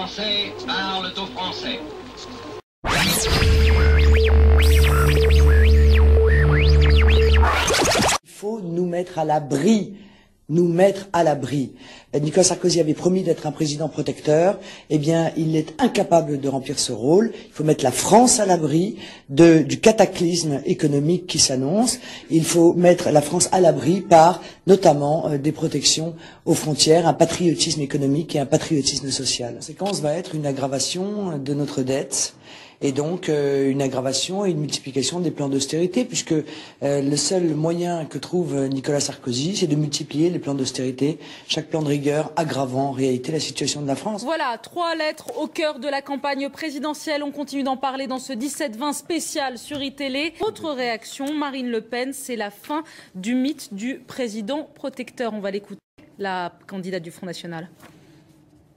Français parlent aux Français. Il faut nous mettre à l'abri. Nous mettre à l'abri. Nicolas Sarkozy avait promis d'être un président protecteur. Eh bien, il est incapable de remplir ce rôle. Il faut mettre la France à l'abri du cataclysme économique qui s'annonce. Il faut mettre la France à l'abri par, notamment, des protections aux frontières, un patriotisme économique et un patriotisme social. La conséquence va être une aggravation de notre dette. Et donc une aggravation et une multiplication des plans d'austérité, puisque le seul moyen que trouve Nicolas Sarkozy, c'est de multiplier les plans d'austérité, chaque plan de rigueur aggravant en réalité la situation de la France. Voilà, 3 lettres au cœur de la campagne présidentielle. On continue d'en parler dans ce 17-20 spécial sur iTélé. Autre réaction, Marine Le Pen, c'est la fin du mythe du président protecteur. On va l'écouter, la candidate du Front National.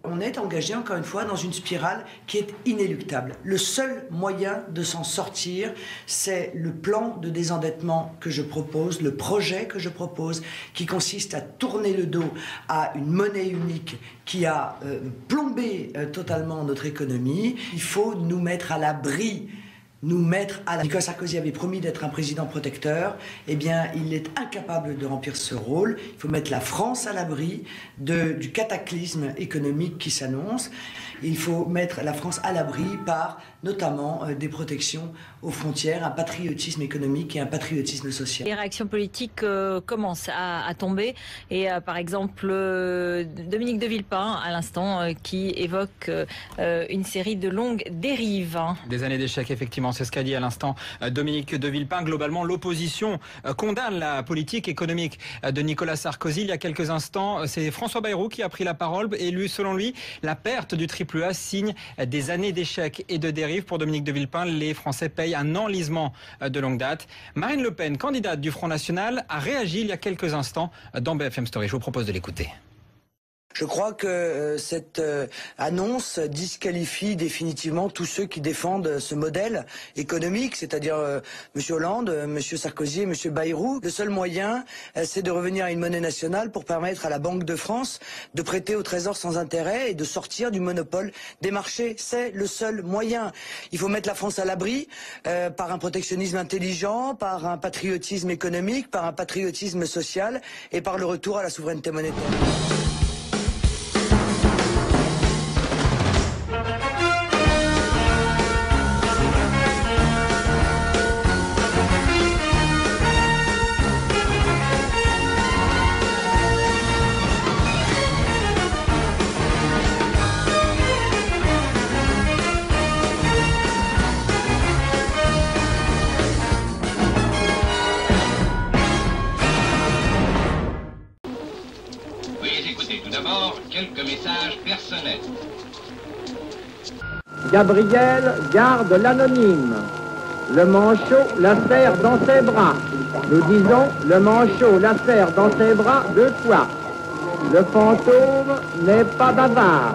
On est engagé, encore une fois, dans une spirale qui est inéluctable. Le seul moyen de s'en sortir, c'est le plan de désendettement que je propose, le projet que je propose, qui consiste à tourner le dos à une monnaie unique qui a plombé totalement notre économie. Il faut nous mettre à l'abri. Nicolas Sarkozy avait promis d'être un président protecteur. Eh bien, il est incapable de remplir ce rôle. Il faut mettre la France à l'abri du cataclysme économique qui s'annonce. Il faut mettre la France à l'abri par, notamment, des protections aux frontières, un patriotisme économique et un patriotisme social. Les réactions politiques commencent à tomber. Et par exemple, Dominique de Villepin, à l'instant, qui évoque une série de longues dérives. Des années d'échecs, effectivement. C'est ce qu'a dit à l'instant Dominique de Villepin. Globalement, l'opposition condamne la politique économique de Nicolas Sarkozy. Il y a quelques instants, c'est François Bayrou qui a pris la parole. Et lui, selon lui, la perte du triple A signe des années d'échecs et de dérives. Pour Dominique de Villepin, les Français payent un enlisement de longue date. Marine Le Pen, candidate du Front National, a réagi il y a quelques instants dans BFM Story. Je vous propose de l'écouter. Je crois que cette annonce disqualifie définitivement tous ceux qui défendent ce modèle économique, c'est-à-dire M. Hollande, M. Sarkozy et M. Bayrou. Le seul moyen, c'est de revenir à une monnaie nationale pour permettre à la Banque de France de prêter au Trésor sans intérêt et de sortir du monopole des marchés. C'est le seul moyen. Il faut mettre la France à l'abri par un protectionnisme intelligent, par un patriotisme économique, par un patriotisme social et par le retour à la souveraineté monétaire. Tout d'abord, quelques messages personnels. Gabriel garde l'anonyme. Le manchot la serre dans ses bras. Nous disons, le manchot la serre dans ses bras 2 fois. Le fantôme n'est pas bavard.